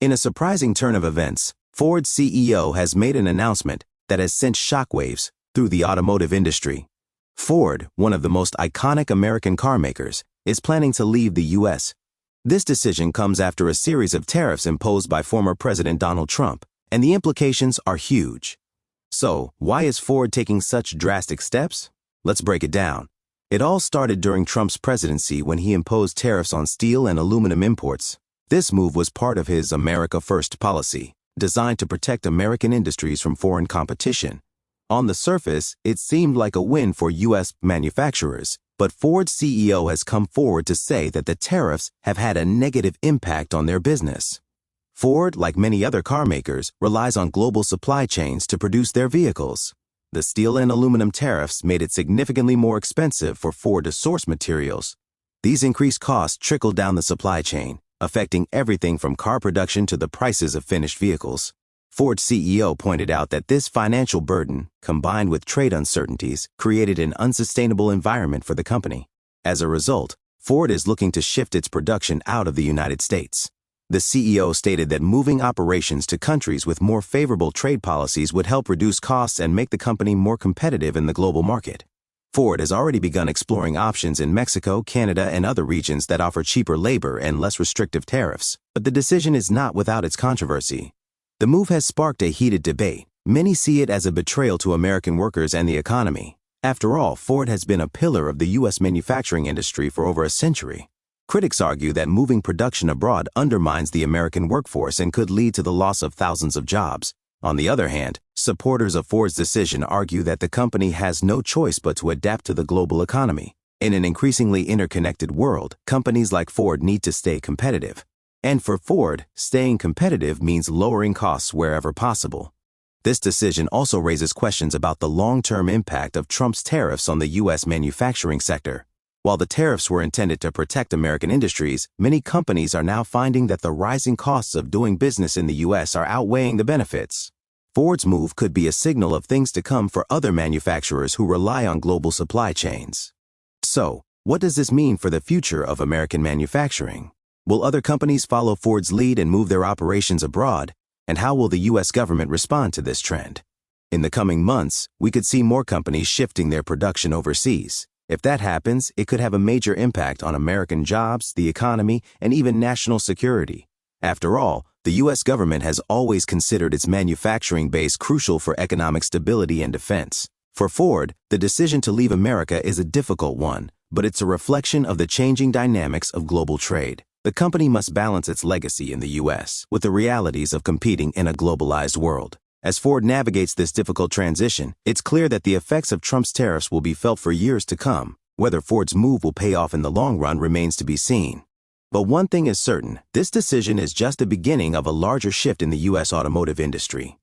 In a surprising turn of events, Ford's CEO has made an announcement that has sent shockwaves through the automotive industry. Ford, one of the most iconic American car makers, is planning to leave the U.S. This decision comes after a series of tariffs imposed by former President Donald Trump, and the implications are huge. So, why is Ford taking such drastic steps? Let's break it down. It all started during Trump's presidency when he imposed tariffs on steel and aluminum imports. This move was part of his America First policy, designed to protect American industries from foreign competition. On the surface, it seemed like a win for U.S. manufacturers, but Ford's CEO has come forward to say that the tariffs have had a negative impact on their business. Ford, like many other car makers, relies on global supply chains to produce their vehicles. The steel and aluminum tariffs made it significantly more expensive for Ford to source materials. These increased costs trickled down the supply chain, affecting everything from car production to the prices of finished vehicles. Ford's CEO pointed out that this financial burden, combined with trade uncertainties, created an unsustainable environment for the company. As a result, Ford is looking to shift its production out of the United States. The CEO stated that moving operations to countries with more favorable trade policies would help reduce costs and make the company more competitive in the global market. Ford has already begun exploring options in Mexico, Canada, and other regions that offer cheaper labor and less restrictive tariffs, but the decision is not without its controversy. The move has sparked a heated debate. Many see it as a betrayal to American workers and the economy. After all, Ford has been a pillar of the U.S. manufacturing industry for over a century. Critics argue that moving production abroad undermines the American workforce and could lead to the loss of thousands of jobs. On the other hand, supporters of Ford's decision argue that the company has no choice but to adapt to the global economy. In an increasingly interconnected world, companies like Ford need to stay competitive. And for Ford, staying competitive means lowering costs wherever possible. This decision also raises questions about the long-term impact of Trump's tariffs on the U.S. manufacturing sector. While the tariffs were intended to protect American industries, many companies are now finding that the rising costs of doing business in the U.S. are outweighing the benefits. Ford's move could be a signal of things to come for other manufacturers who rely on global supply chains. So, what does this mean for the future of American manufacturing? Will other companies follow Ford's lead and move their operations abroad? And how will the U.S. government respond to this trend? In the coming months, we could see more companies shifting their production overseas. If that happens, it could have a major impact on American jobs, the economy, and even national security. After all, the U.S. government has always considered its manufacturing base crucial for economic stability and defense. For Ford, the decision to leave America is a difficult one, but it's a reflection of the changing dynamics of global trade. The company must balance its legacy in the U.S. with the realities of competing in a globalized world. As Ford navigates this difficult transition, it's clear that the effects of Trump's tariffs will be felt for years to come. Whether Ford's move will pay off in the long run remains to be seen. But one thing is certain, this decision is just the beginning of a larger shift in the U.S. automotive industry.